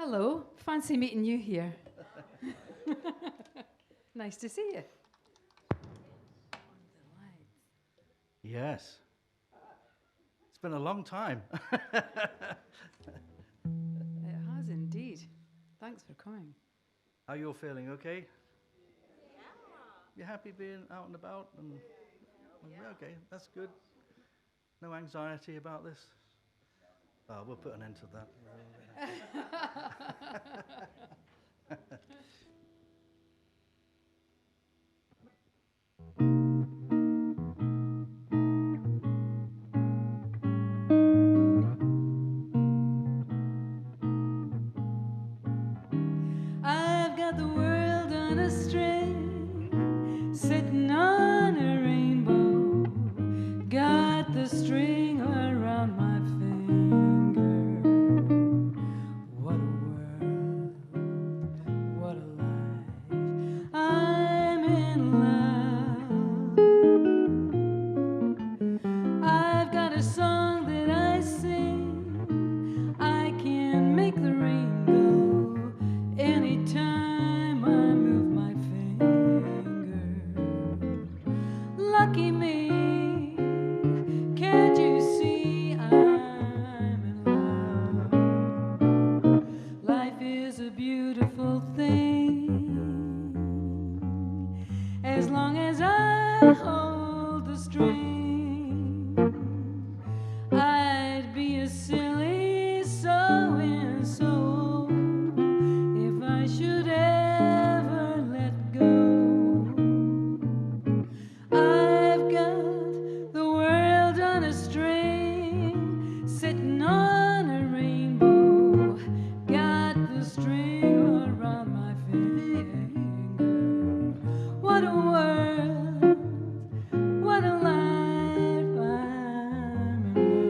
Hello, fancy meeting you here. Nice to see you. Yes. It's been a long time. It has indeed. Thanks for coming. How you all feeling? Okay? Yeah. You happy being out and about? Okay, that's good. No anxiety about this? Oh, we'll put an end to that. I've got the world on a string, sitting on a rainbow. Got the string around my finger. What a world, what a life. I'm in love. I've got a song that I sing. I can make the rain go anytime I move my finger. Lucky me, can't you see I'm in love? Life is a beautiful thing, as long as I hold the string. I'd be a silly so-and-so if I should ever let go. I've got the world on a string, sitting on a rainbow. Got the string around my finger. What a world, what a life. I'm in love.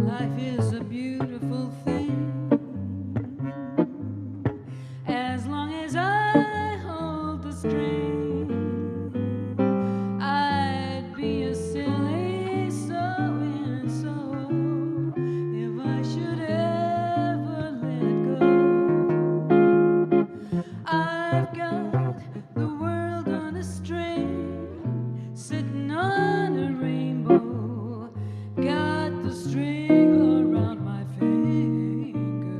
Life is a beautiful thing, as long as I hold the string. I'd be a silly so-and-so if I should ever let go. I've got the world on a string, sitting on a rainbow. Got the string around my finger.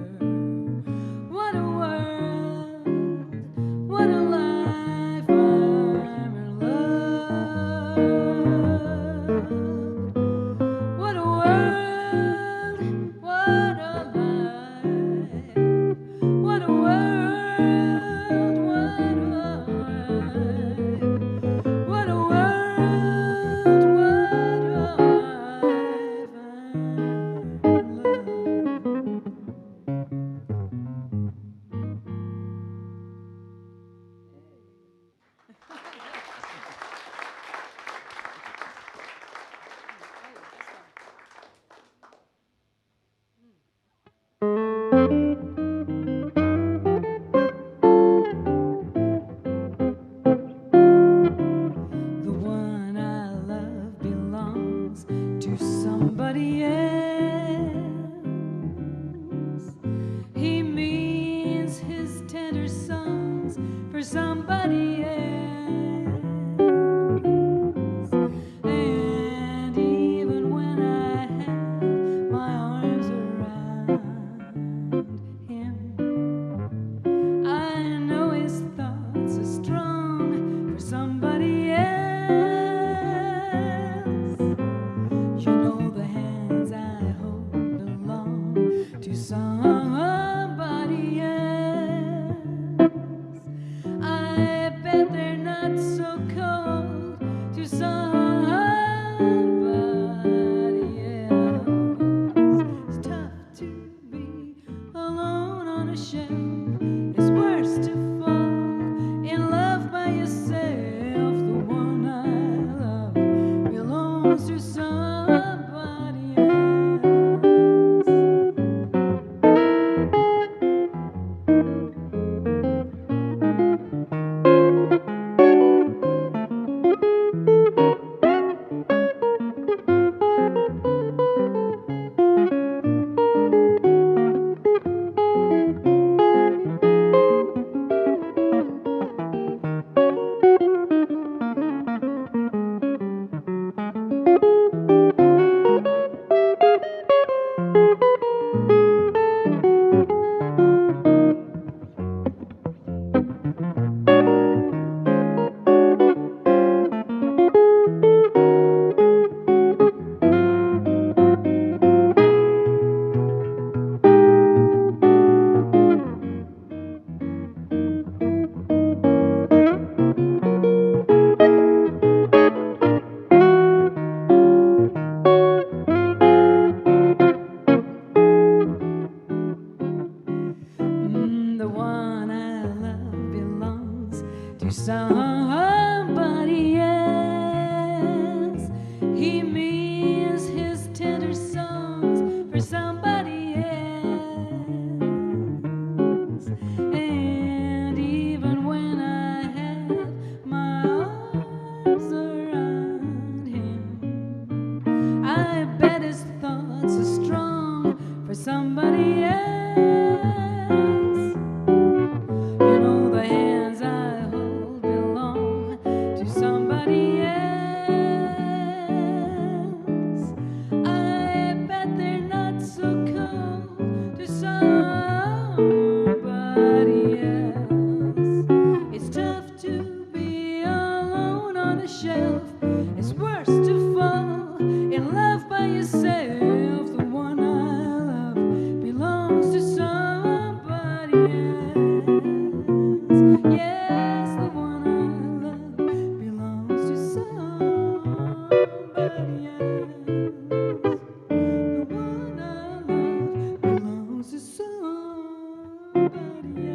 What a world, what a life. I'm in love. What a world, what a life. What a world, what a life. What a world, what a life. I'm in love. The one I love belongs to somebody else. He means his tender songs for somebody else. And even when I have my arms around him, I know his thoughts are strong for somebody else. You know the hands I hold belong to somebody else. a shelf. It's worse to fall in love by yourself. The one I love belongs to somebody else. The one I love belongs to somebody else. He means his tender songs for somebody else. And even when I have my arms around him, I bet his thoughts are strong for somebody else. You know the hands I hold belong to somebody else. I bet they're not so cold to somebody else. It's tough to be alone on a shelf. It's worse to fall in love by yourself. The one I love belongs to somebody else. Yes, the one I love belongs to somebody else. The one I love belongs to somebody else.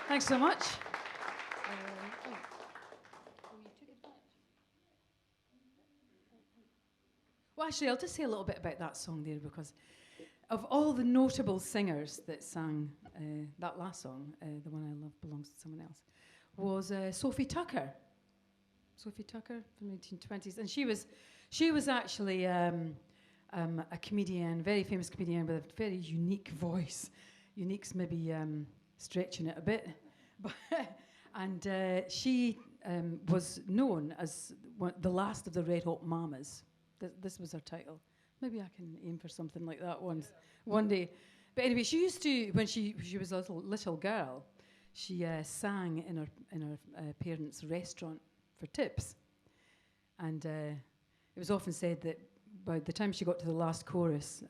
Thanks so much. Well, actually, I'll just say a little bit about that song there, because of all the notable singers that sang that last song, The One I Love Belongs to Someone Else, was Sophie Tucker. Sophie Tucker from the 1920s. And she was actually a comedian, very famous comedian with a very unique voice. Unique's maybe stretching it a bit. And she was known as the last of the Red Hot Mamas. This was her title. Maybe I can aim for something like that one day. But anyway, she used to, when she was a little girl, she sang in her parents' restaurant for tips. And it was often said that by the time she got to the last chorus,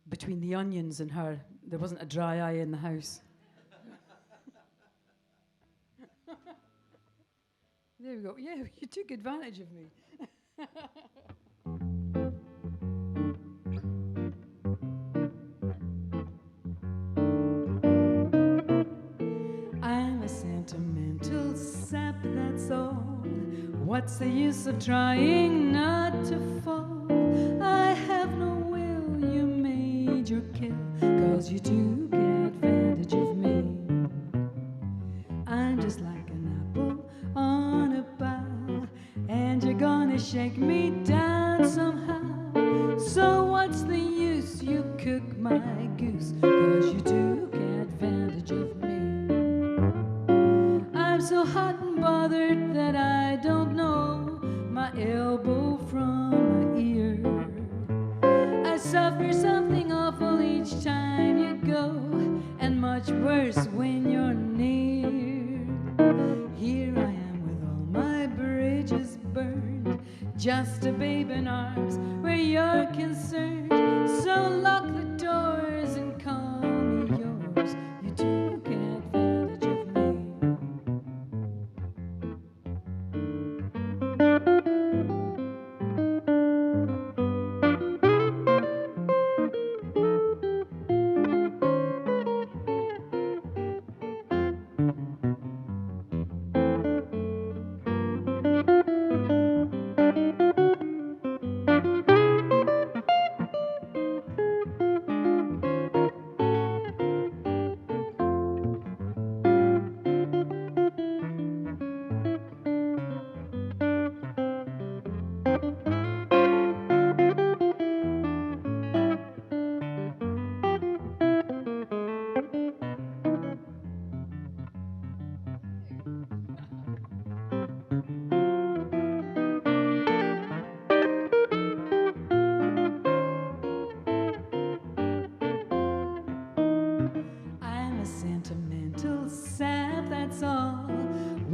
between the onions and her, there wasn't a dry eye in the house. There we go. Yeah, you took advantage of me. I'm a sentimental sap, that's all. What's the use of trying not to fall? I have no will, you made your kill, 'cause you took advantage of me. I'm just like an apple on a bough, and you're gonna shake me down somehow. So what's the use? You cook my goose, 'cause you took advantage of me. I'm so hot and bothered that I don't know my elbow from my ear. I suffer something awful each time you go, and much worse when you're near. Here I am with all my bridges burned, just a babe in arms where you're concerned. So lock the doors and call me yours. You took advantage of me.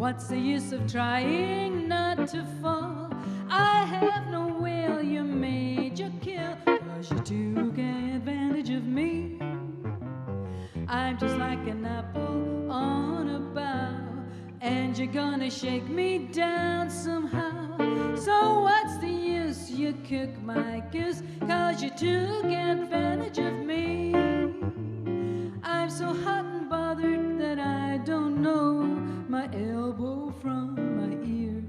what's the use of trying not to fall? I have no will, you made your kill, 'cause you took advantage of me. I'm just like an apple on a bough, and you're gonna shake me down somehow. So what's the use, you cook my goose, 'cause you took advantage of me. I'm so hot and bothered that I don't know my elbow from my ear.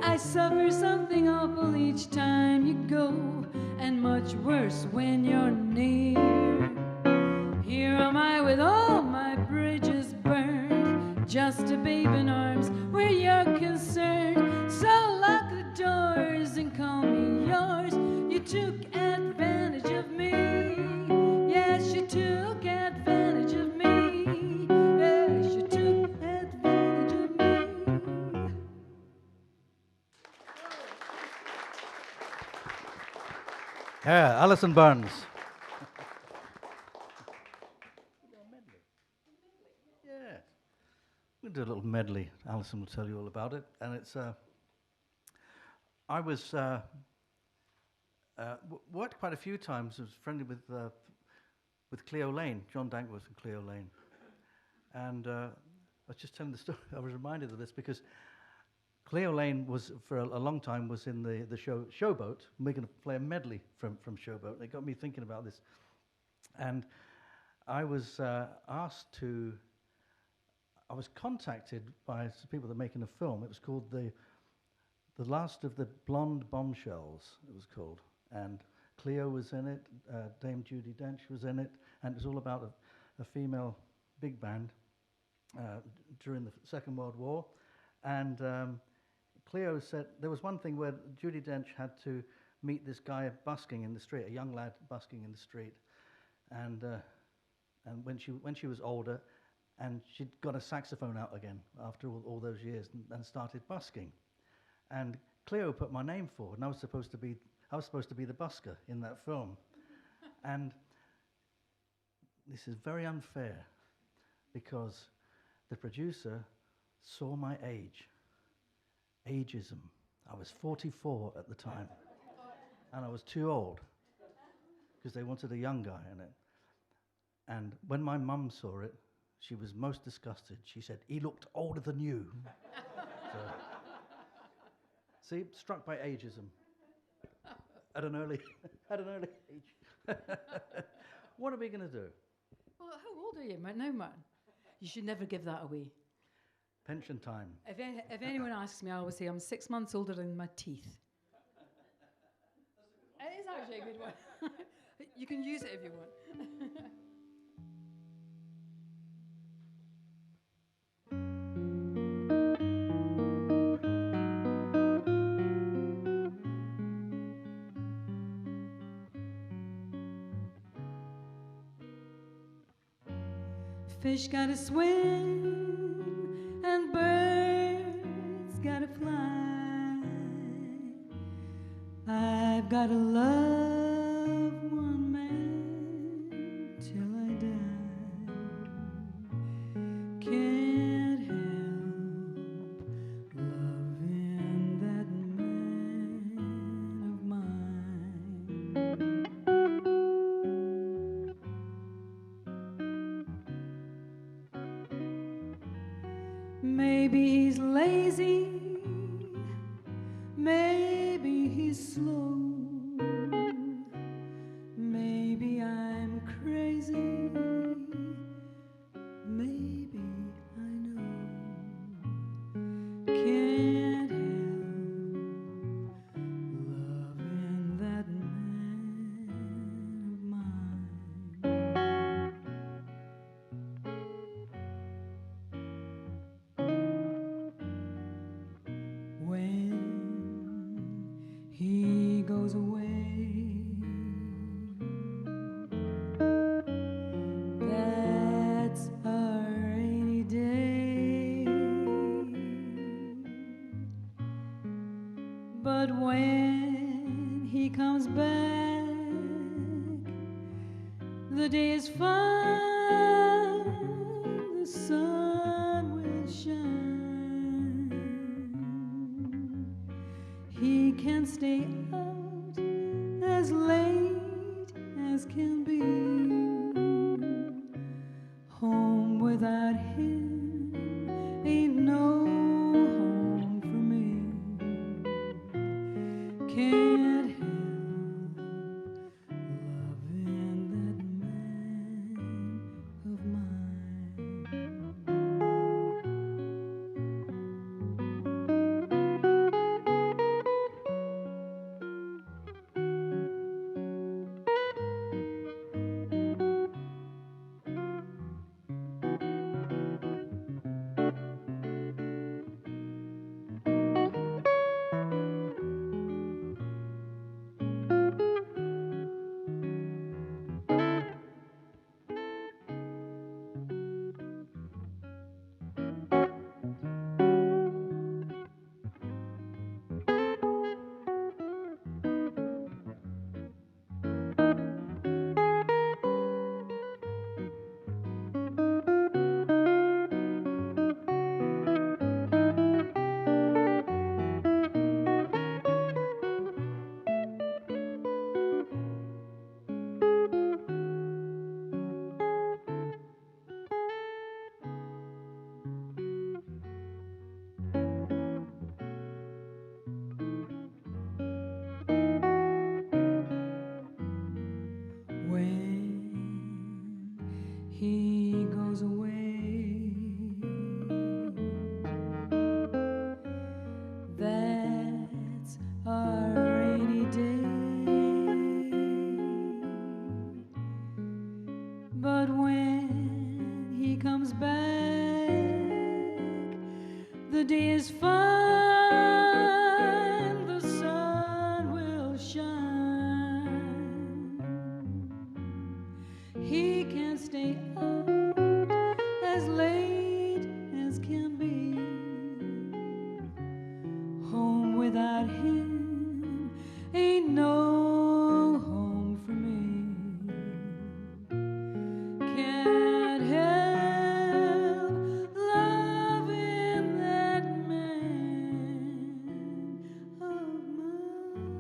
I suffer something awful each time you go, and much worse when you're near. Here am I with all my bridges burned, just a babe in arms where you're concerned. So lock the doors and call me yours. You took advantage of me. Yes, you took advantage of me. Yes, you took advantage of me. Yeah, Alison Burns. Yeah. We'll do a little medley. Alison will tell you all about it. And it's, I was, worked quite a few times. I was friendly with Cleo Lane, John Dankworth and Cleo Lane. And I was just telling the story, I was reminded of this because Cleo Lane was, for a long time, was in the show Showboat. And we're going to play a medley from Showboat. It got me thinking about this. And I was I was contacted by some people that are making a film. It was called The Last of the Blonde Bombshells, it was called. And Cleo was in it, Dame Judi Dench was in it, and it was all about a female big band during the Second World War. And Cleo said there was one thing where Judi Dench had to meet this guy busking in the street, a young lad busking in the street, and when she was older, and she'd got a saxophone out again after all those years and started busking, and Cleo put my name forward, and I was supposed to be the busker in that film, and this is very unfair because the producer saw my age. Ageism. I was 44 at the time, and I was too old because they wanted a young guy in it. And when my mum saw it, she was most disgusted. She said, "He looked older than you." So, see, struck by ageism at an early age. What are we going to do? Well, how old are you now, Martin? You should never give that away. Pension time. If anyone asks me, I always say I'm 6 months older than my teeth. It is actually a good one. You can use it if you want. Fish gotta swim and birds gotta fly. I've gotta love one man till I die. Can't help loving that man of mine. Maybe he's lazy, maybe he's slow, maybe I'm crazy, maybe I know. Can't help loving that man of mine. When he goes away, that's a rainy day. But when he comes back, the day is fine, the sun will shine. can stay out as late as can be. Home without him ain't no home for me. Can't help loving that man of he goes away. That's our rainy day. But when he comes back, the day is fine, the sun will shine. He can stay up as late as can be. Home without him ain't no home for me. Can't help loving that man of mine.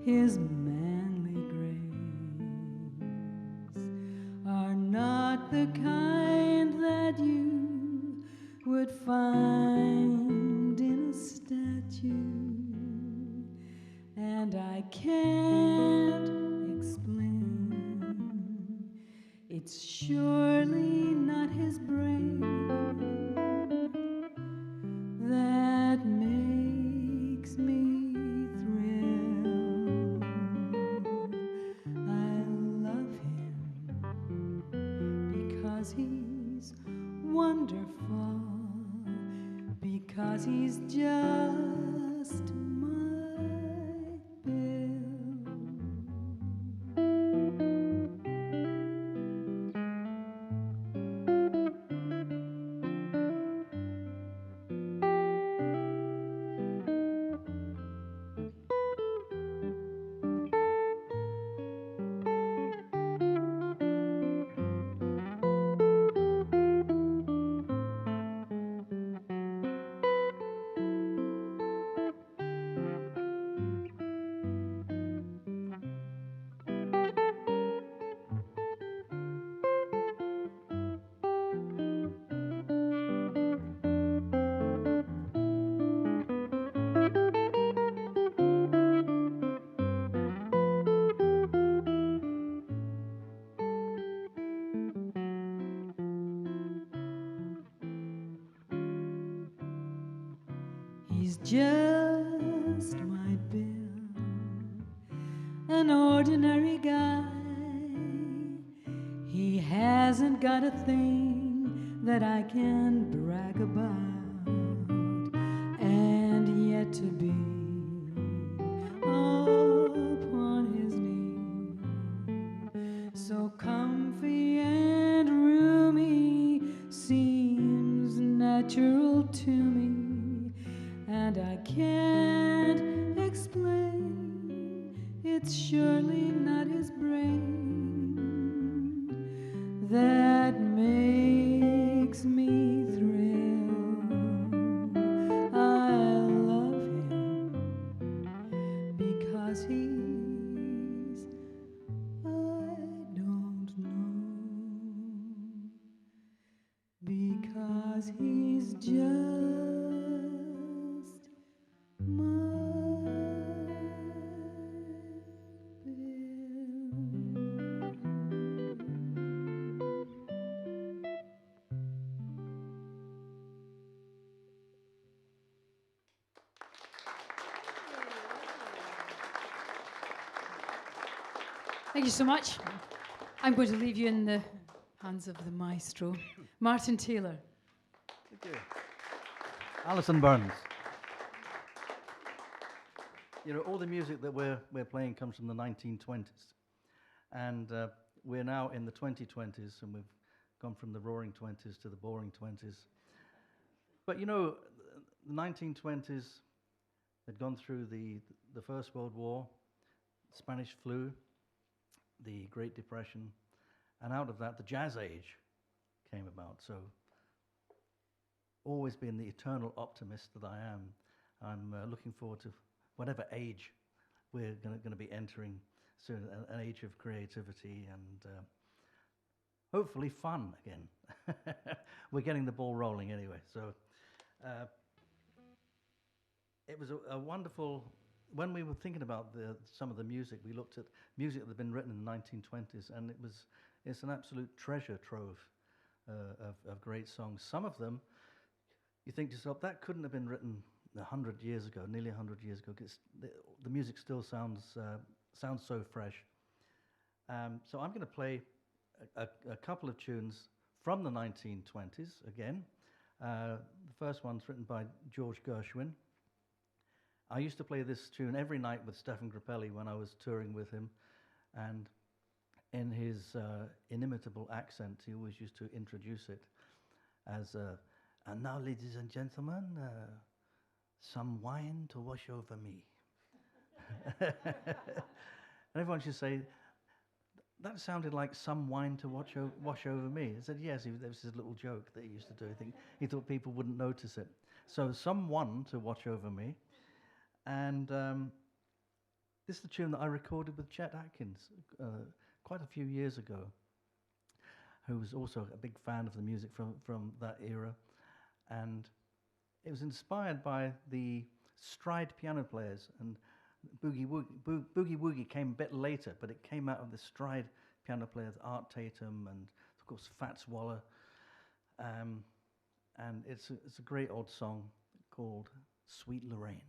his manly grace are not the kind that you would find in a statue, and I can't explain. It's surely not his brain that makes me thrill. I love him because he's wonderful, because he's just my Bill. He's just my Bill, an ordinary guy. He hasn't got a thing that I can brag about, and yet to be upon his knee, so comfy and roomy, seems natural to me, and I can't explain. It's surely not his brain that makes me thrill. I love him because he's, I don't know, because he's just my Thank you so much. I'm going to leave you in the hands of the maestro, Martin Taylor. Thank you. Alison Burns. You know, all the music that we're playing comes from the 1920s. And we're now in the 2020s, and we've gone from the roaring 20s to the boring 20s. But you know, the 1920s had gone through the First World War, Spanish flu, the Great Depression, and out of that, the Jazz Age came about. So, always been the eternal optimist that I am. I'm looking forward to whatever age we're going to be entering soon, an age of creativity and hopefully fun again. We're getting the ball rolling anyway. So, it was a wonderful. When we were thinking about some of the music, we looked at music that had been written in the 1920s, and it's an absolute treasure trove of great songs. Some of them, you think to yourself, that couldn't have been written 100 years ago, nearly 100 years ago, because the music still sounds so fresh. So I'm going to play a couple of tunes from the 1920s again. The first one's written by George Gershwin. I used to play this tune every night with Stefan Grappelli when I was touring with him, and in his inimitable accent, he always used to introduce it as, and now, ladies and gentlemen, some wine to wash over me. And everyone should say, that sounded like some wine to wash over me. I said, yes, there was his little joke that he used to do. He thought people wouldn't notice it. So, someone to watch over me. And This is the tune that I recorded with Chet Atkins quite a few years ago, who was also a big fan of the music from that era. And it was inspired by the stride piano players, and Boogie Woogie came a bit later, but it came out of the stride piano players, Art Tatum and of course Fats Waller. And it's a great old song called Sweet Lorraine.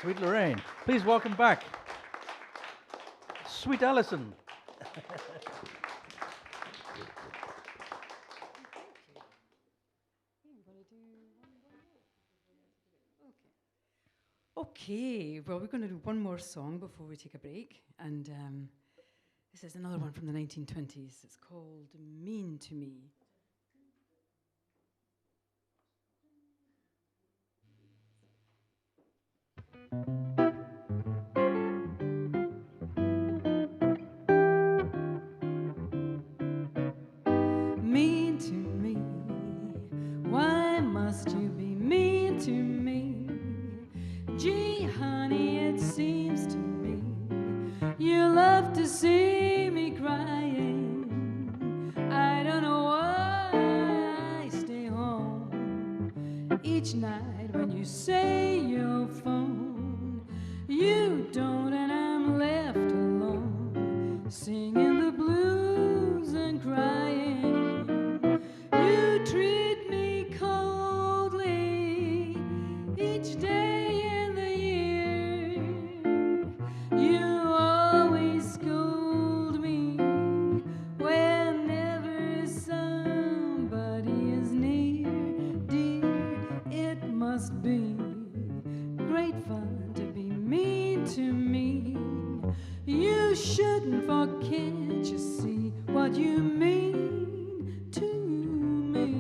Sweet Lorraine. Please welcome back Sweet Alison. Okay, well, we're going to do one more song before we take a break. And this is another one from the 1920s. It's called Mean to Me. Mean to me, why must you be mean to me? Gee, honey, it seems to me you love to see me crying. I don't know why I stay home each night when you say you'll phone. You don't, and I'm left alone, singing the blues and crying. You treat me coldly each day in the year. You always scold me whenever somebody is near. Dear, it must be great fun to be mean to me. You shouldn't, for can't you see what you mean to me?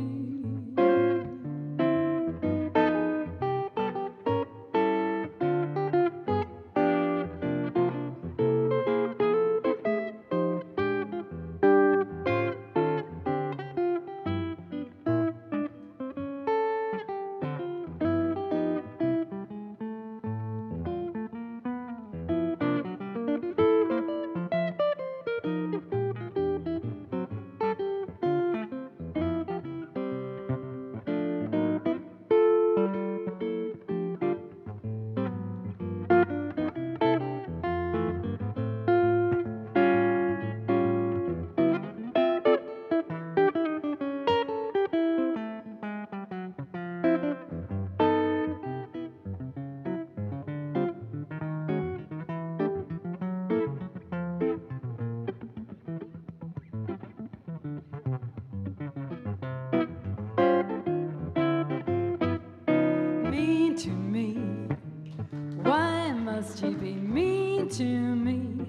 Mean to me, why must you be mean to me?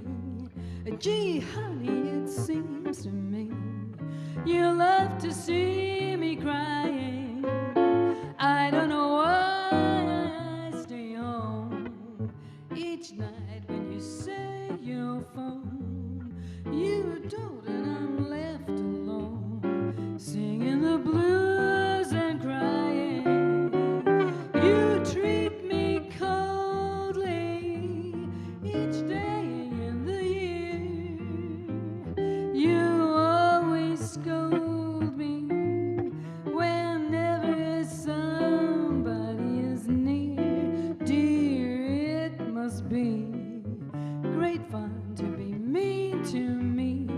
Gee, honey, it seems to me you love to see me crying. I don't know why I stay home each night when you say you'll phone. You don't, and I'm left alone, singing the blues and crying. You treat me coldly each day in the year. You always scold me whenever somebody is near. Dear, it must be great fun to be mean to me.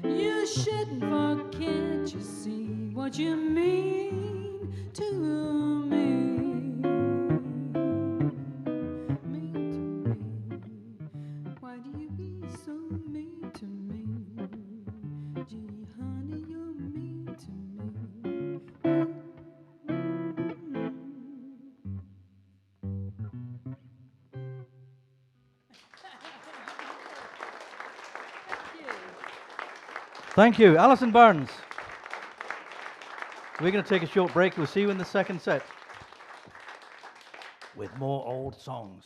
You shouldn't, for can't you see what you mean to me? Mean to me, why do you be so mean to me? Gee, honey, you're mean to me. Thank you, Alison Barnes. We're going to take a short break. We'll see you in the second set with more old songs.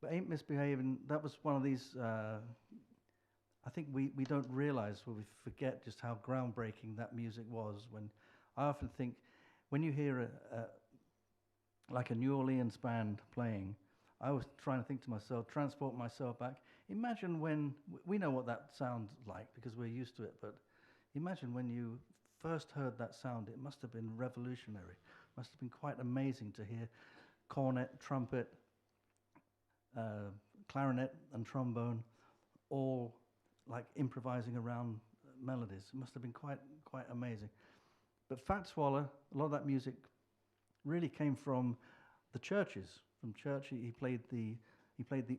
But Ain't Misbehaving, that was one of these, I think we don't realize, or we forget just how groundbreaking that music was. When I often think, when you hear like a New Orleans band playing, I was trying to think to myself, transport myself back. Imagine when, we know what that sounds like because we're used to it, but imagine when you first heard that sound, it must have been revolutionary. Must have been quite amazing to hear cornet, trumpet, clarinet and trombone all like improvising around melodies. It must have been quite amazing. But Fat Swallow, a lot of that music really came from the churches. From church, he played the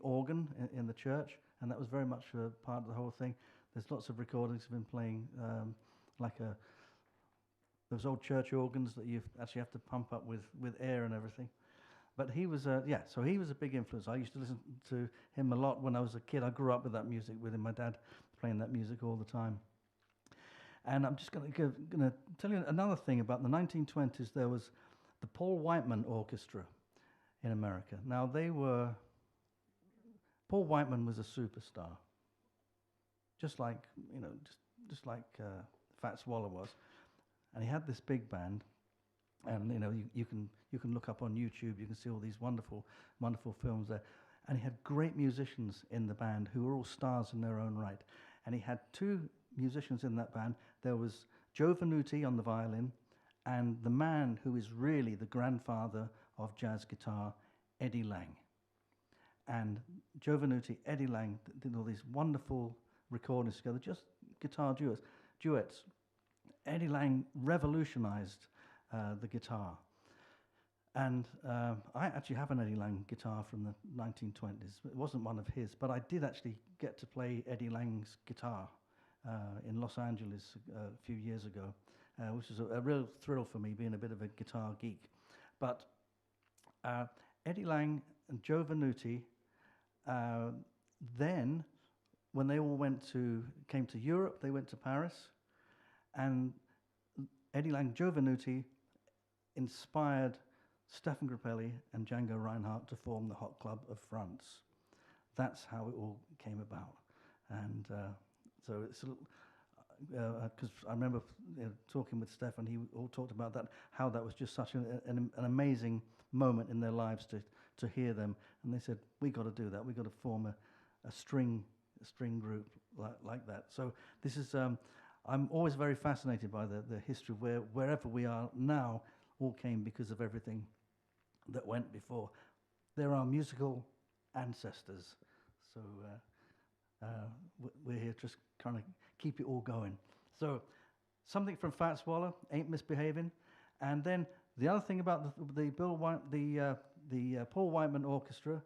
organ in the church, and that was very much a part of the whole thing. There's lots of recordings of him playing those old church organs that you actually have to pump up with air and everything. But he was so he was a big influence. I used to listen to him a lot when I was a kid. I grew up with that music with him. My dad playing that music all the time. And I'm just going to tell you another thing about the 1920s. There was the Paul Whiteman Orchestra in America. Now Paul Whiteman was a superstar, just like Fat Swallow was, and he had this big band. And you can look up on YouTube. You can see all these wonderful films there. And he had great musicians in the band who were all stars in their own right. And he had two musicians in that band. There was Joe Venuti on the violin, and the man who is really the grandfather of jazz guitar, Eddie Lang. And Joe Venuti, Eddie Lang did all these wonderful recordings together, just guitar duets. Eddie Lang revolutionized the guitar. And I actually have an Eddie Lang guitar from the 1920s. It wasn't one of his, but I did actually get to play Eddie Lang's guitar in Los Angeles a few years ago, which was a real thrill for me, being a bit of a guitar geek. But Eddie Lang and Joe Venuti, then when they all came to Europe, they went to Paris, and Eddie Lang, Joe Venuti inspired Stefan Grappelli and Django Reinhardt to form the Hot Club of France. That's how it all came about. And so it's because I remember talking with Stefan, he all talked about that, how that was just such an amazing moment in their lives to hear them. And they said, we got to do that. We got to form a string group like that. So this is, I'm always very fascinated by the history of wherever we are now all came because of everything that went before. They're our musical ancestors. So we're here just kind of keep it all going. So something from Fat Swallow, Ain't Misbehaving. And then the other thing about the Paul Whiteman Orchestra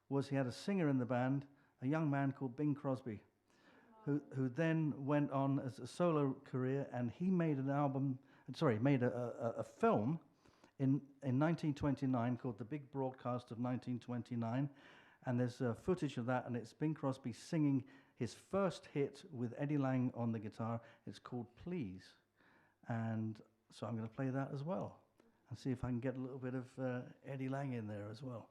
was he had a singer in the band, a young man called Bing Crosby, who then went on as a solo career, and he made made a film in 1929 called The Big Broadcast of 1929, and there's footage of that, and it's Bing Crosby singing his first hit with Eddie Lang on the guitar. It's called Please, and so I'm going to play that as well, and see if I can get a little bit of Eddie Lang in there as well.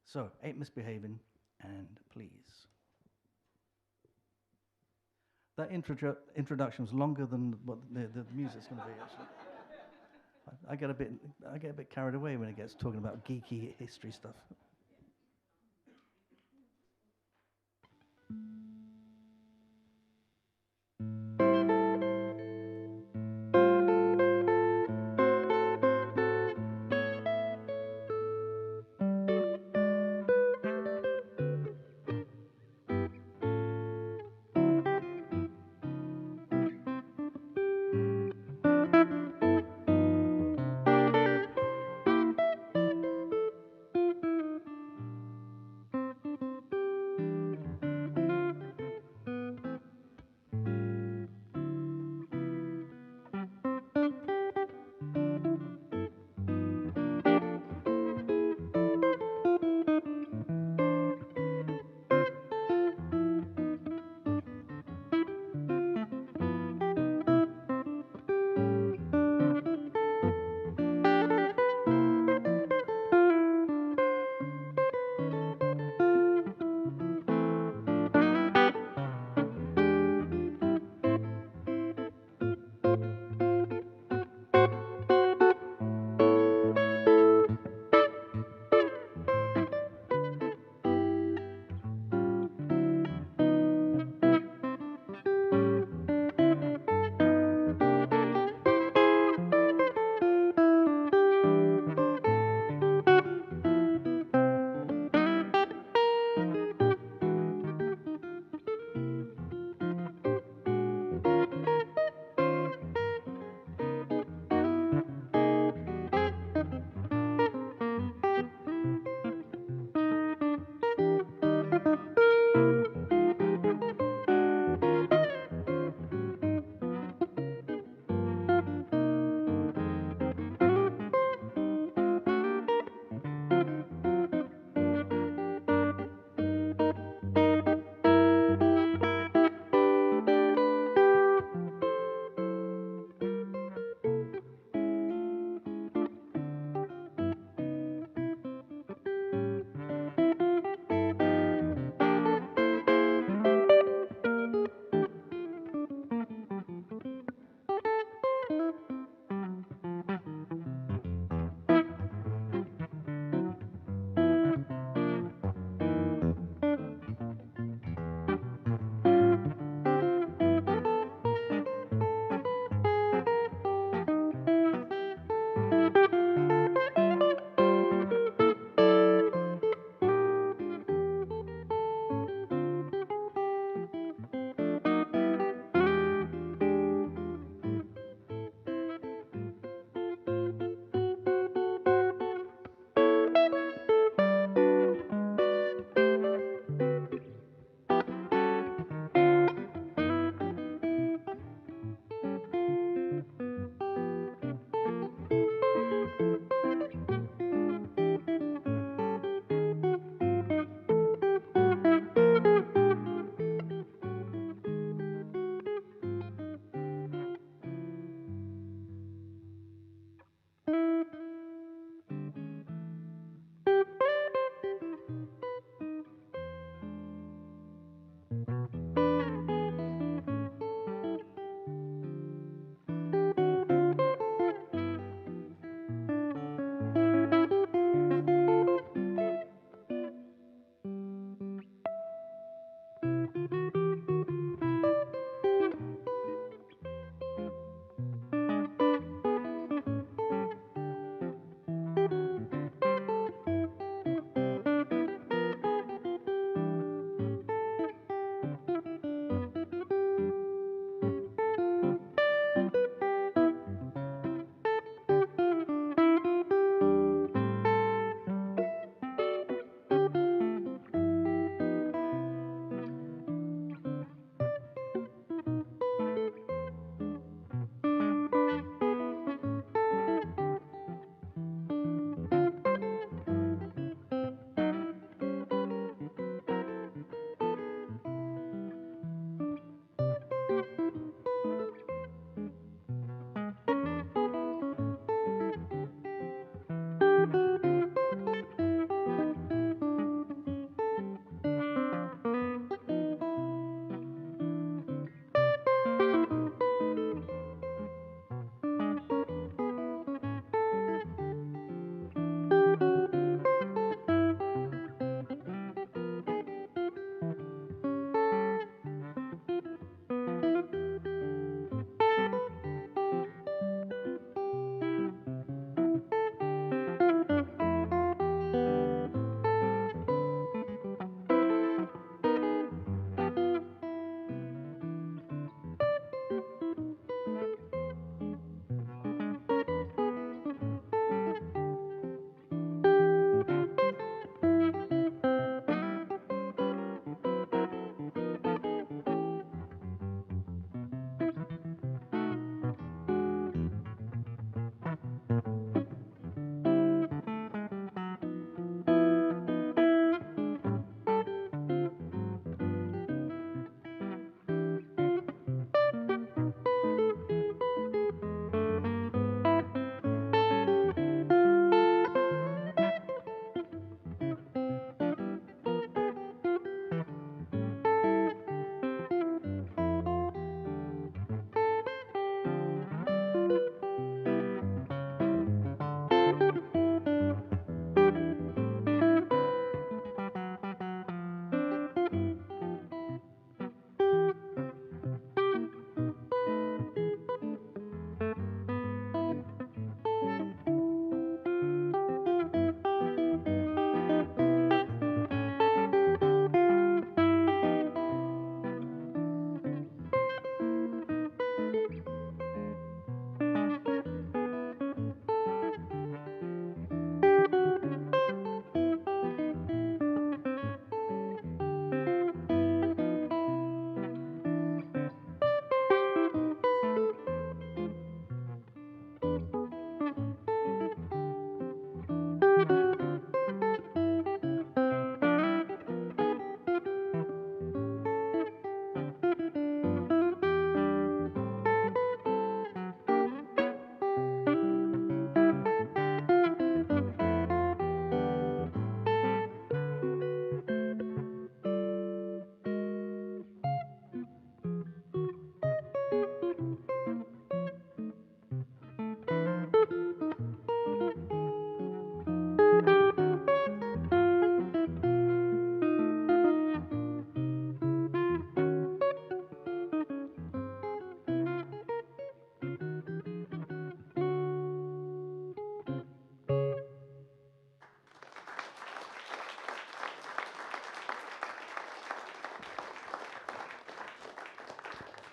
So, Ain't Misbehaving and Please. That introduction was longer than what the music's going to be, actually. I get a bit carried away when it gets talking about geeky history stuff.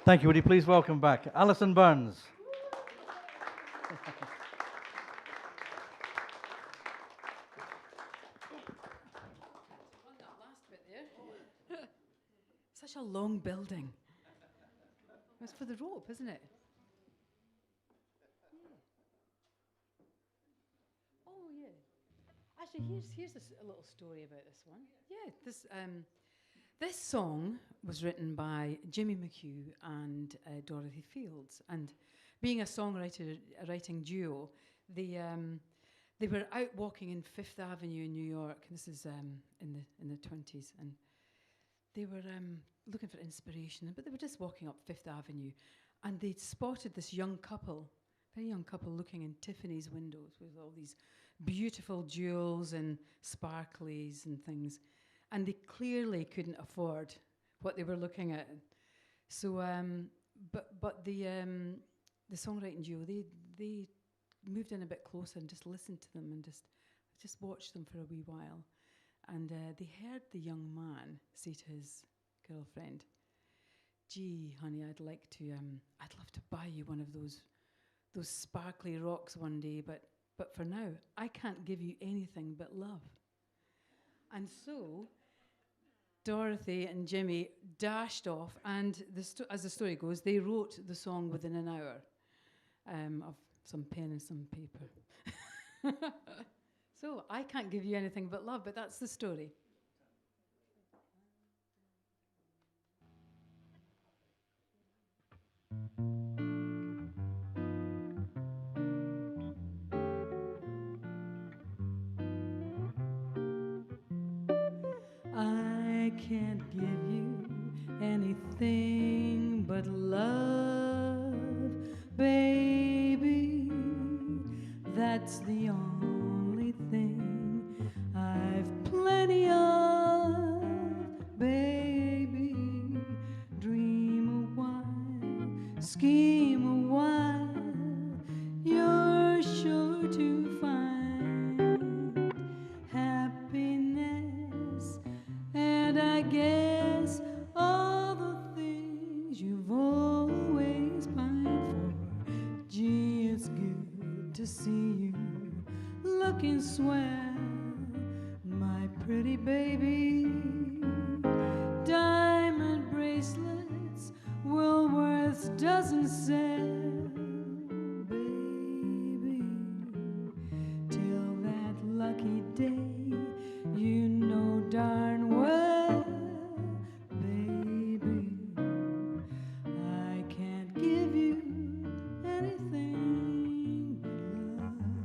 Thank you. Would you please welcome back Alison Burns? On that last bit there. Such a long building. It's for the rope, isn't it? Yeah. Oh yeah. Actually, here's a little story about this one. Yeah, this song was written by Jimmy McHugh and Dorothy Fields, and being a writing duo, they were out walking in Fifth Avenue in New York. This is in the 20s, and they were looking for inspiration, but they were just walking up Fifth Avenue, and they'd spotted this young couple, very young couple, looking in Tiffany's windows with all these beautiful jewels and sparklies and things, and they clearly couldn't afford what they were looking at. So, but the songwriting duo, they moved in a bit closer and just listened to them and just watched them for a wee while. And they heard the young man say to his girlfriend, "Gee, honey, I'd love to buy you one of those sparkly rocks one day, but for now, I can't give you anything but love." And so, Dorothy and Jimmy dashed off, and as the story goes, they wrote the song within an hour of some pen and some paper. So, I can't give you anything but love, but that's the story. I can't give you anything but love, baby. That's the only thing I've plenty of, baby. Dream a while, scheme a while, you're sure to find happiness, and I guess all the things you've always pined for. Gee, it's good to see you looking swell, my pretty baby. Diamond bracelets Woolworth's doesn't sell, baby. Till that lucky day, you know darn well, baby, I can't give you anything but love.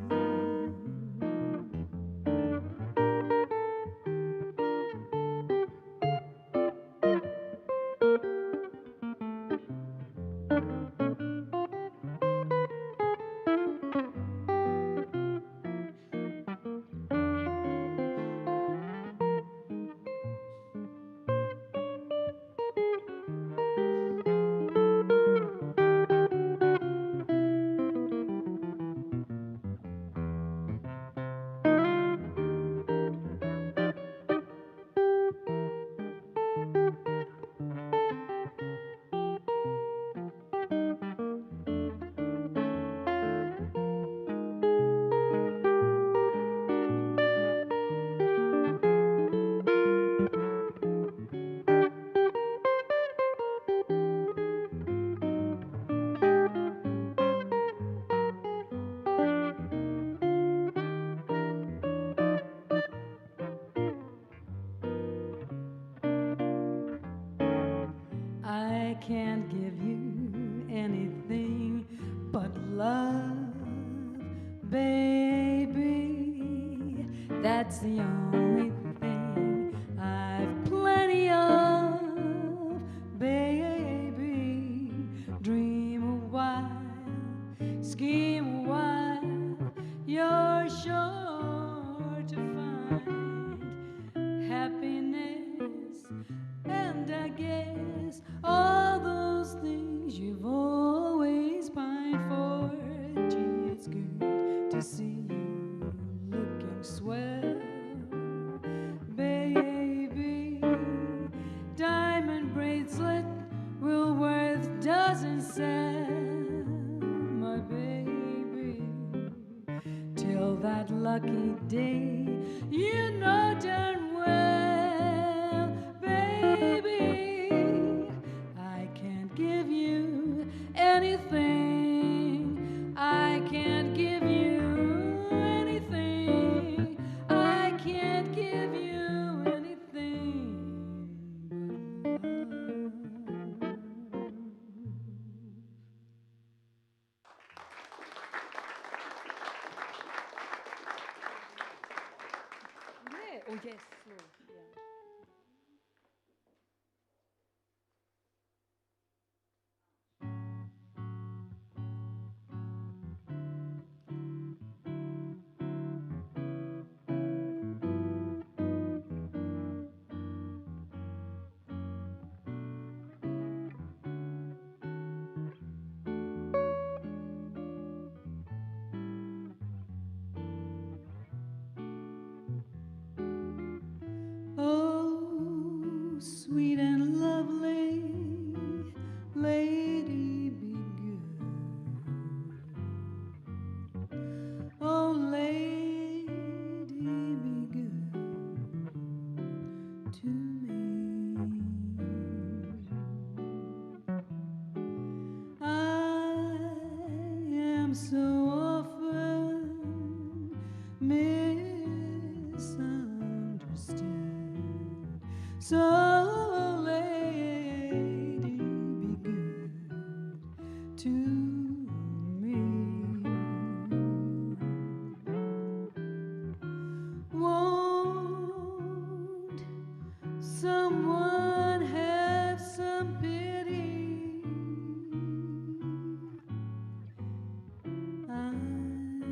I can't give you anything but love, baby. That's the only thing I've plenty of, baby. Dream a while, scheme a while, you're sure to find happiness, and I guess all those things you've always pined for. Gee, it's good to see you looking swell, sad, my baby, till that lucky day. You know darn well, baby, I can't give you anything. I can't give you anything. I can't give you anything but love. Yeah. Oh yes, slow. Yeah. Oh, sweet and lovely lady, be good. Oh, lady, be good to me. I am so often misunderstood. So, lady, be good to me. Won't someone have some pity? I'm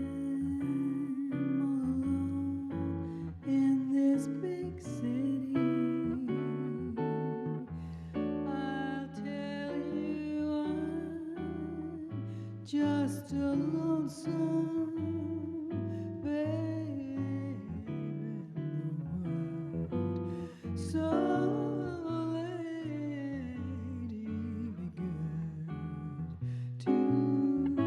alone in this big city. I'll tell you I'm just a lonesome babe in the world. So lady, be good to me.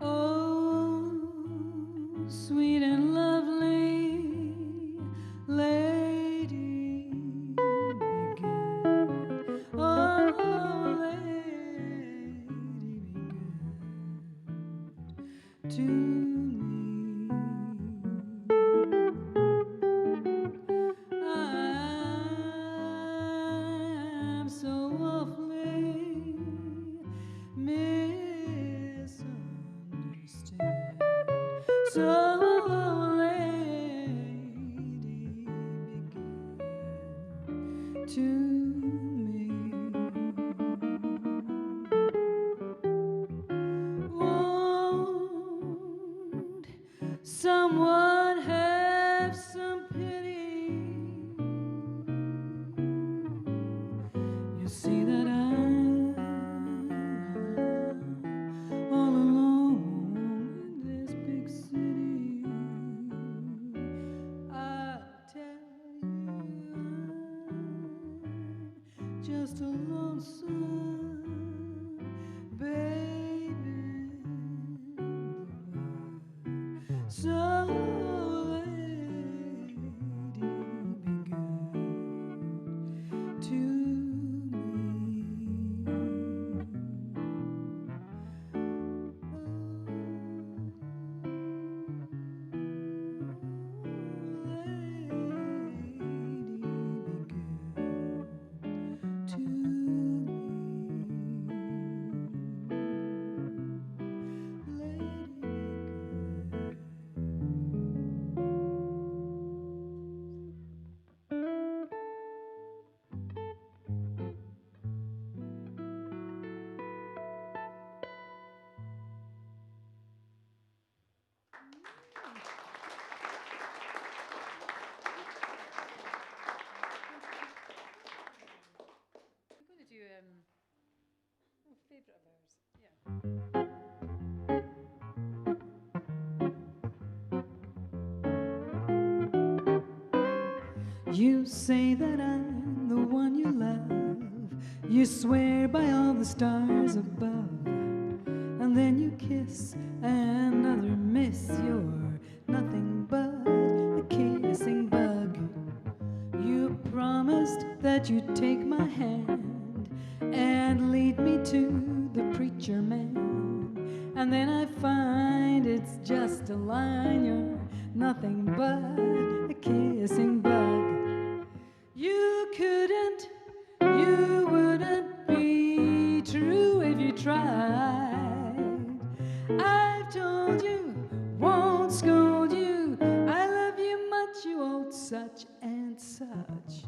Oh, sweet and lovely lady, be good. Oh, lady, be good to me. I'm so awfully misunderstood. So, lady, be good to me. Won't someone have some pity? You see that I'm favourite of ours. Yeah. You say that I'm the one you love. You swear by all the stars above. And then you kiss another miss. You're nothing but a kissing bug. You promised that you'd take my hand and lead me to the preacher man. And then I find it's just a line. You're nothing but a kissing bug. You couldn't, you wouldn't be true if you tried. I've told you, won't scold you, I love you much, you old such and such.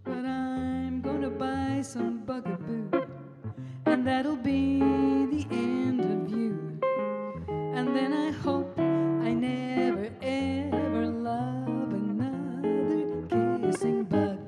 But I'm gonna buy some Bugaboo, and that'll be the end of you. And then I hope I never ever love another kissing bug.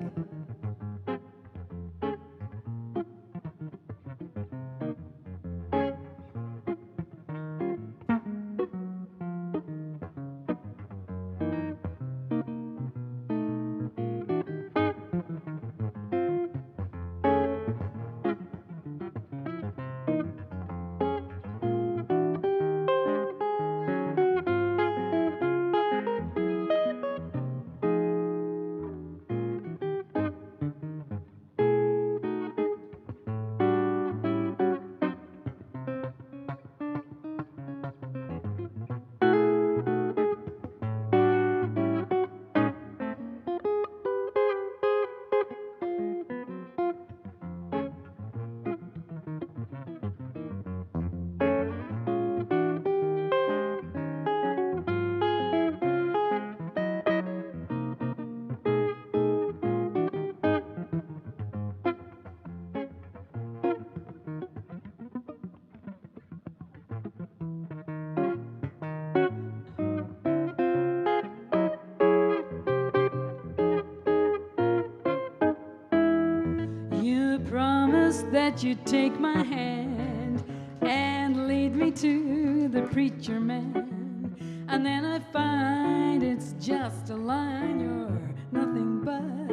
You promised that you'd take my hand and lead me to the preacher man. And then I find it's just a line. You're nothing but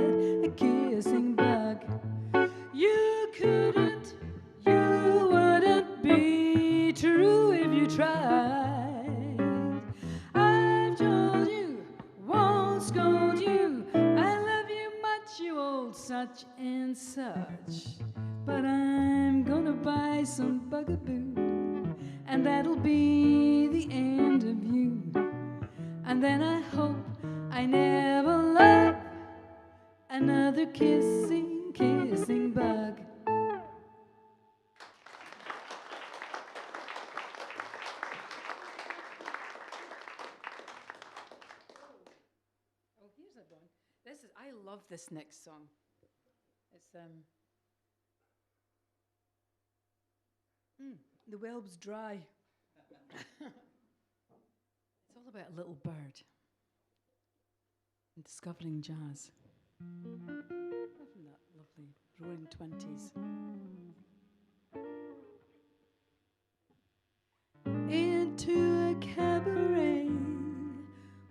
a kissing bug. You couldn't, you wouldn't be true if you tried. I've told you, won't scold you, I love you much, you old such and such. But I'm gonna buy some Bugaboo, and that'll be the end of you. And then I hope I never love another kissing bug. Oh, here's a one. I love this next song. It's The Whelb's Dry. It's all about a little bird and discovering jazz. Isn't that lovely? Roaring 20s. Into a cabaret,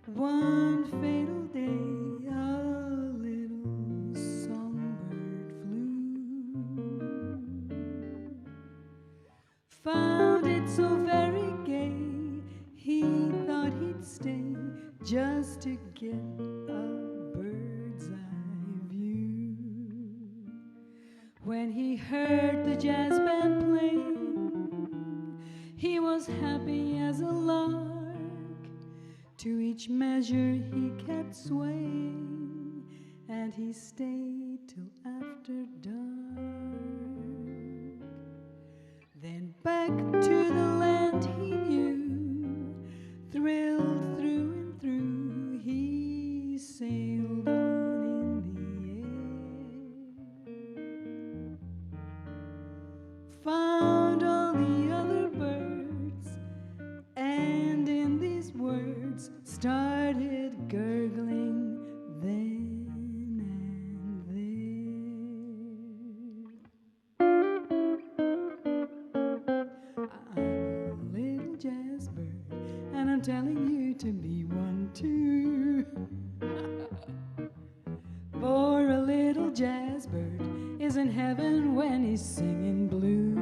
one fatal day, a little songbird flew. Found it so very gay, he thought he'd stay just to get a bird's eye view. When he heard the jazz band playing, he was happy as a lark. To each measure he kept swaying, and he stayed till after dark. Then back to the land he knew, thrilled through and through, he sailed on in the air. Found all the other birds, and in these words started gurgling then and there. 'Cause the telling you to be one too. For a little jazz bird is in heaven when he's singing blue.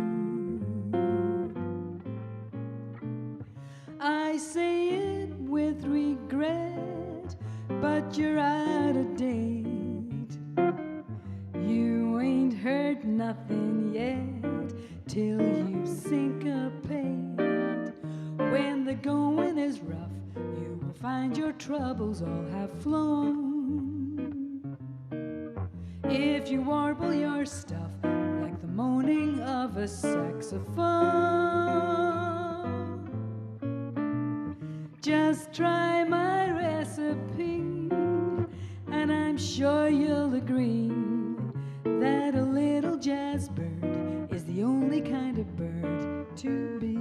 I say it with regret, but you're out of date. You ain't heard nothing yet till you syncopate. When the going is rough, you will find your troubles all have flown. If you warble your stuff like the moaning of a saxophone, just try my recipe, and I'm sure you'll agree that a little jazz bird is the only kind of bird to be.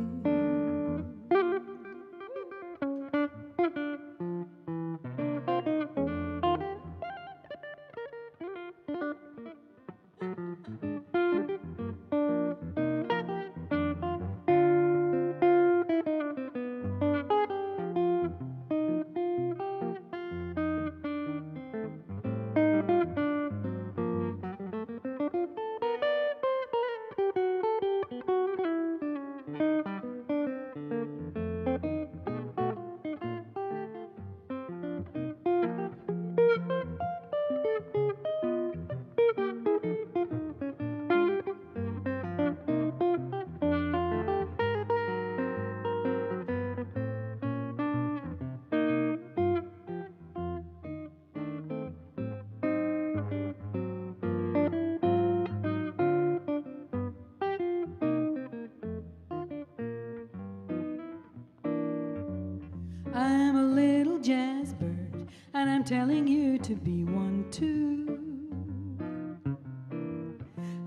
I'm a little jazz bird, and I'm telling you to be one too.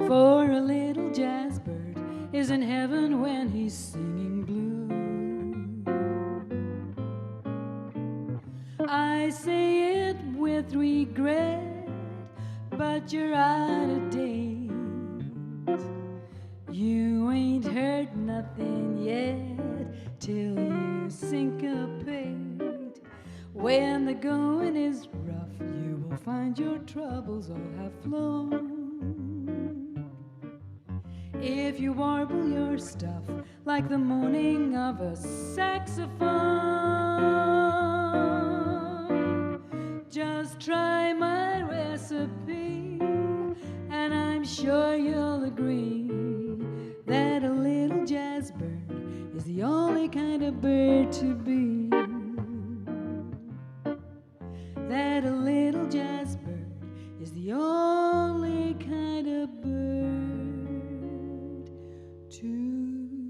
For a little jazz bird is in heaven when he's singing blue. I say it with regret, but you're out of date. You ain't heard nothing yet till you syncopate. When the going is rough, you will find your troubles all have flown. If you warble your stuff like the moaning of a saxophone, just try my recipe, and I'm sure you'll agree that a little jazz bird is the only kind of bird to be. That a little jazz bird is the only kind of bird to be.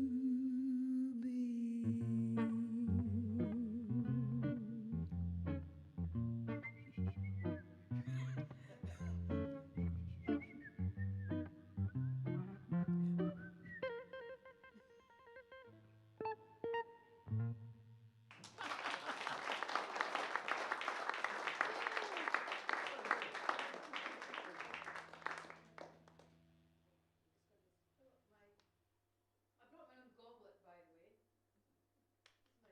I brought my own goblet, by the way.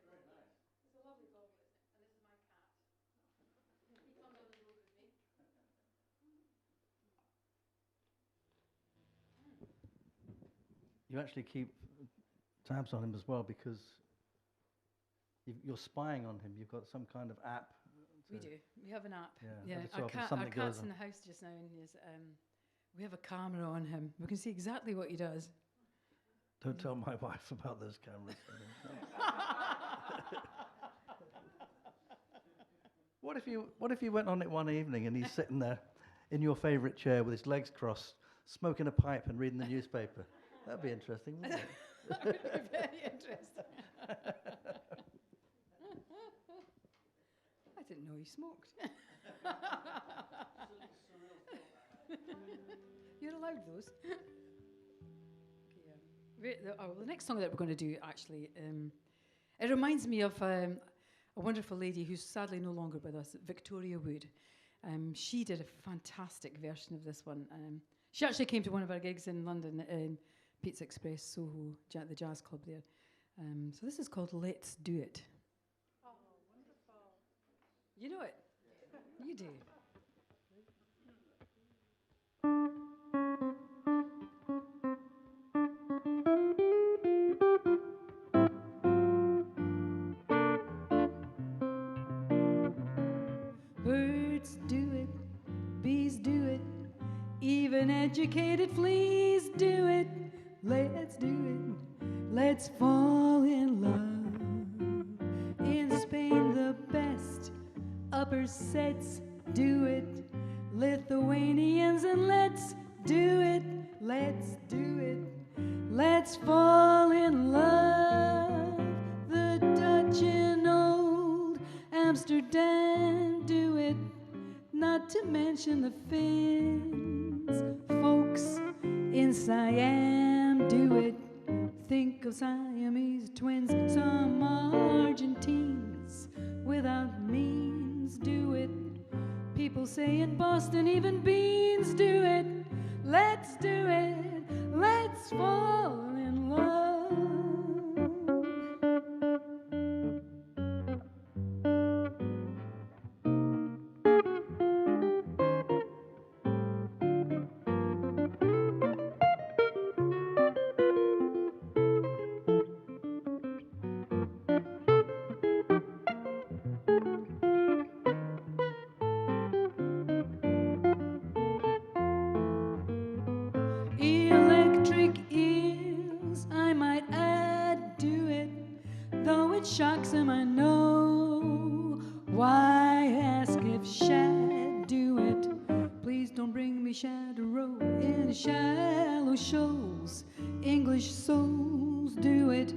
Very nice. It's a lovely goblet, isn't it? And this is my cat. He comes on the road with me. You actually keep tabs on him as well because you're spying on him. You've got some kind of app. We do. We have an app. Yeah, every so Our, often our something cat's goes in on. the house just now, and we have a camera on him. We can see exactly what he does. Don't tell my wife about those cameras. What if you went on it one evening and he's sitting there in your favourite chair with his legs crossed, smoking a pipe and reading the newspaper? That'd be interesting, wouldn't it? That would be very interesting. I didn't know he smoked. You're allowed those. The next song that we're going to do, actually, it reminds me of a wonderful lady who's sadly no longer with us, Victoria Wood. She did a fantastic version of this one. She actually came to one of our gigs in London, in Pizza Express, Soho, the jazz club there. So this is called Let's Do It. You know it. You do. Birds do it, bees do it, even educated fleas do it. Let's do it, let's fall in love. In Spain the best upper sets do it. Lithuanians, and let's do it, let's do it, let's fall in love. The Dutch in old Amsterdam do it, not to mention the Finns. Folks in Siam do it, think of Siamese twins. Some Argentines without means do it. People say in Boston even beans do it. Let's do it, let's fall in love. Electric eels, I might add, do it, though it shocks him, I know. Why ask if shad do it? Please don't bring me shad to row in shallow shoals. English souls do it,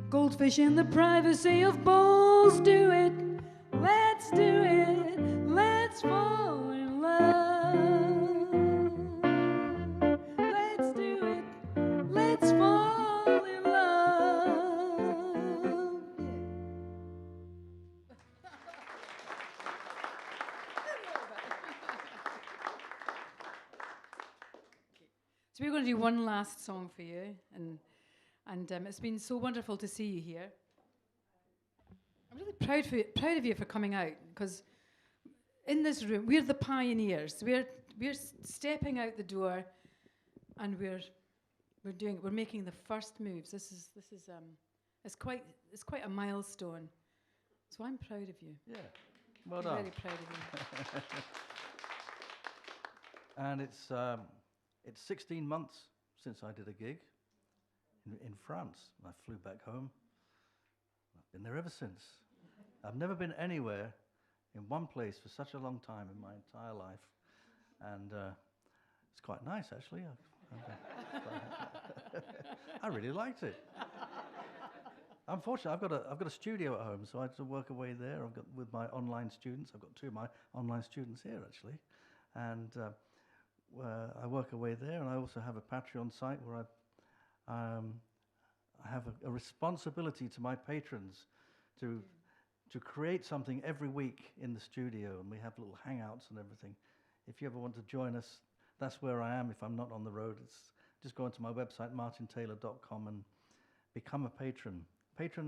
goldfish in the privacy of bowls do it. Let's do it, let's fall in love. Let's fall in love. So we're going to do one last song for you, and it's been so wonderful to see you here. I'm really proud of you for coming out, because in this room we're the pioneers. We're stepping out the door, and we're making the first moves. This is it's quite a milestone. So I'm proud of you. Yeah, well I'm done. really proud of you. And it's 16 months since I did a gig in France. I flew back home. I've been there ever since. I've never been anywhere in one place for such a long time in my entire life, and it's quite nice actually. I really liked it. Unfortunately, I've got a studio at home, so I had to work away there. I've got with my online students. I've got two of my online students here actually, and I work away there. And I also have a Patreon site where I have a responsibility to my patrons to create something every week in the studio, and we have little hangouts and everything. If you ever want to join us, that's where I am. If I'm not on the road, it's just go onto my website, martintaylor.com, and become a patron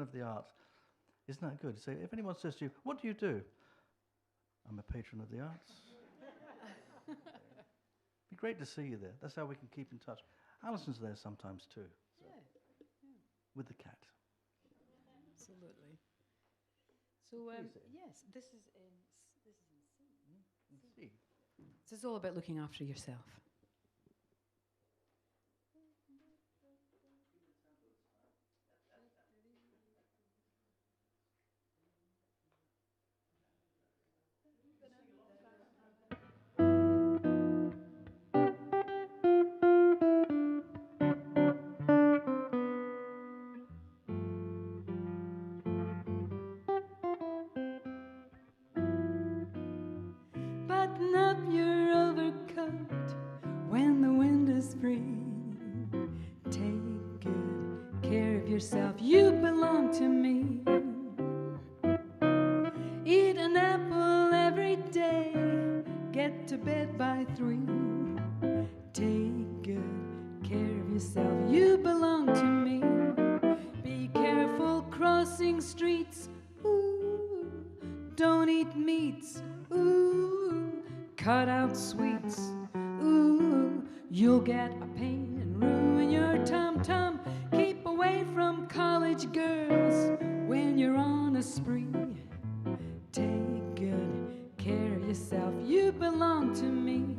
of the art. Isn't that good? So if anyone says to you, what do you do? I'm a patron of the arts. Be great to see you there. That's how we can keep in touch. Alison's there sometimes too. So Yeah. with the cat. Absolutely. So yes, this is in C. See. This is all about looking after yourself. Button up your overcoat when the wind is free. Take good care of yourself, you belong to me. Eat an apple every day, get to bed by 3. Take good care of yourself, you belong to me. Be careful crossing streets, ooh. Don't eat white meats, ooh, cut out sweets, ooh, you'll get a pain and ruin your tum-tum. Keep away from college girls when you're on a spree. Take good care of yourself, you belong to me.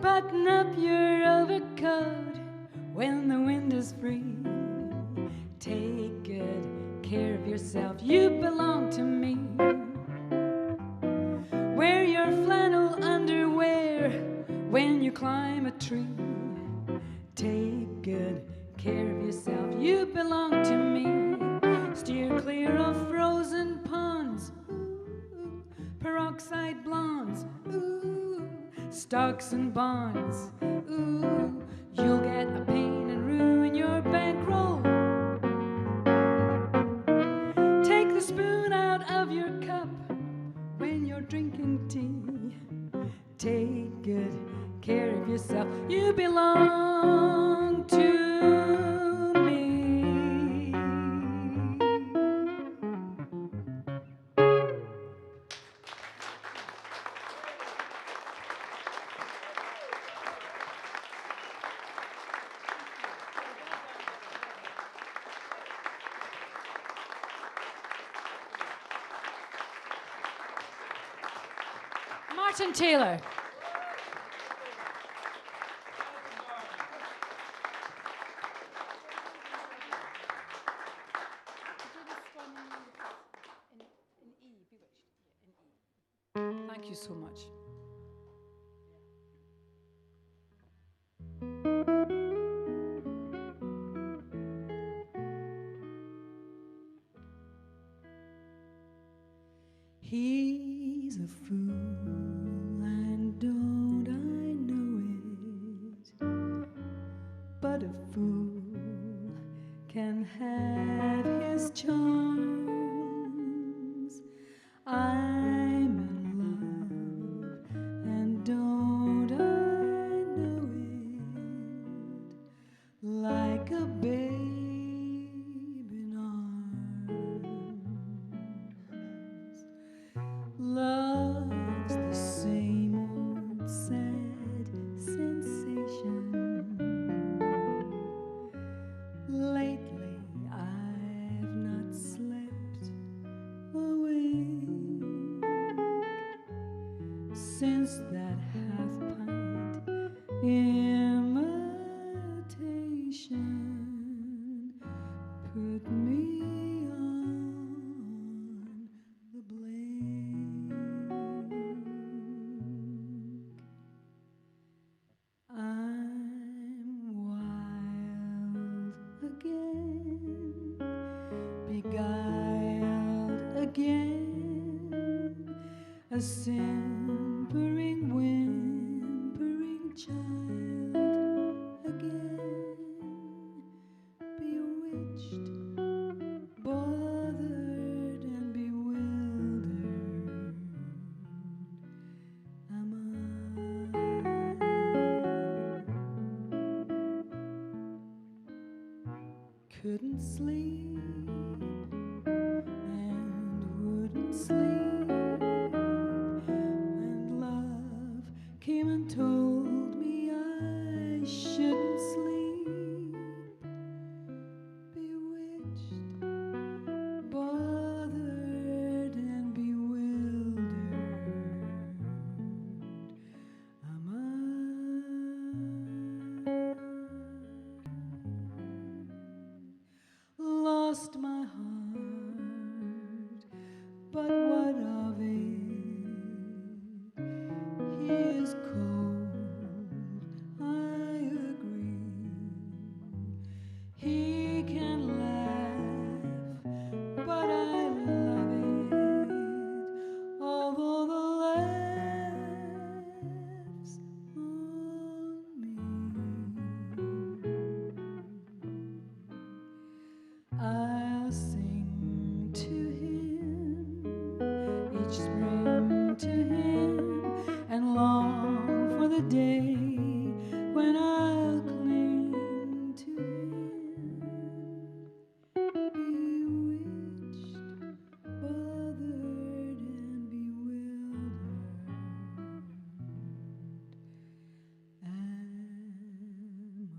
Button up your overcoat when the wind is free. Take good care of yourself, you belong to me. Wear your flannel underwear when you climb a tree. Take good care of yourself, you belong to me. Steer clear of frozen ponds, ooh, peroxide blondes, ooh, stocks and bonds, ooh, you'll get a pain and ruin your bankroll. Take the spoon out of your cup when you're drinking tea. Take good care of yourself, you belong to me. Martin Taylor. Thank you so much. He's a fool, and don't I know it? But a fool can have his charms. I'm in love, and don't I know it? Like a babe in arms. Love's the same old sad sensation. Lately I've not slept awake since that half-pint imitation put me on the blink. I'm wild again, beguiled again, a simpering, whimpering child again, bewitched, bothered and bewildered am I. Couldn't sleep and wouldn't sleep, and love came and told me I shouldn't sleep. Bewitched, bothered and bewildered am I. Lost my heart, but what of it? He is cold, I agree. He can laugh, but I love it, although the laughs on me. I'll sing to him each spring, to him, and long for the day when I'll cling to him, bewitched, bothered, and bewildered.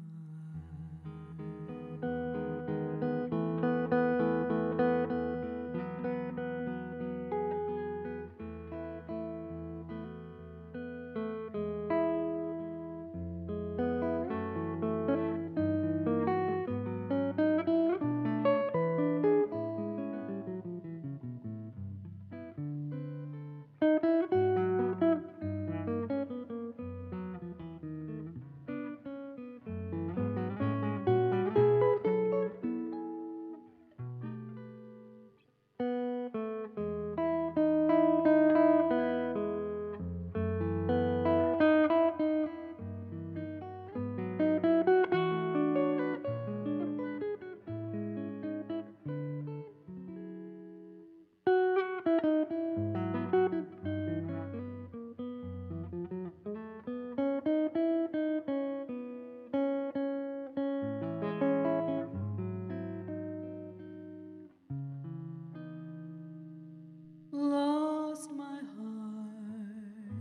Lost my heart,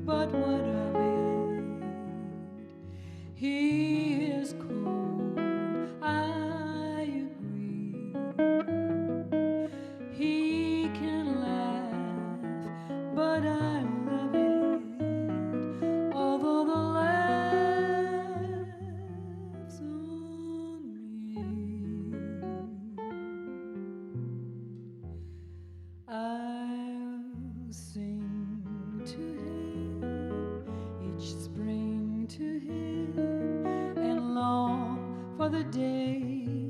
but what of it? He is cold, I agree. He can laugh, but I love it, although the laughs on me. I'll sing to him each spring, to him, and long for the day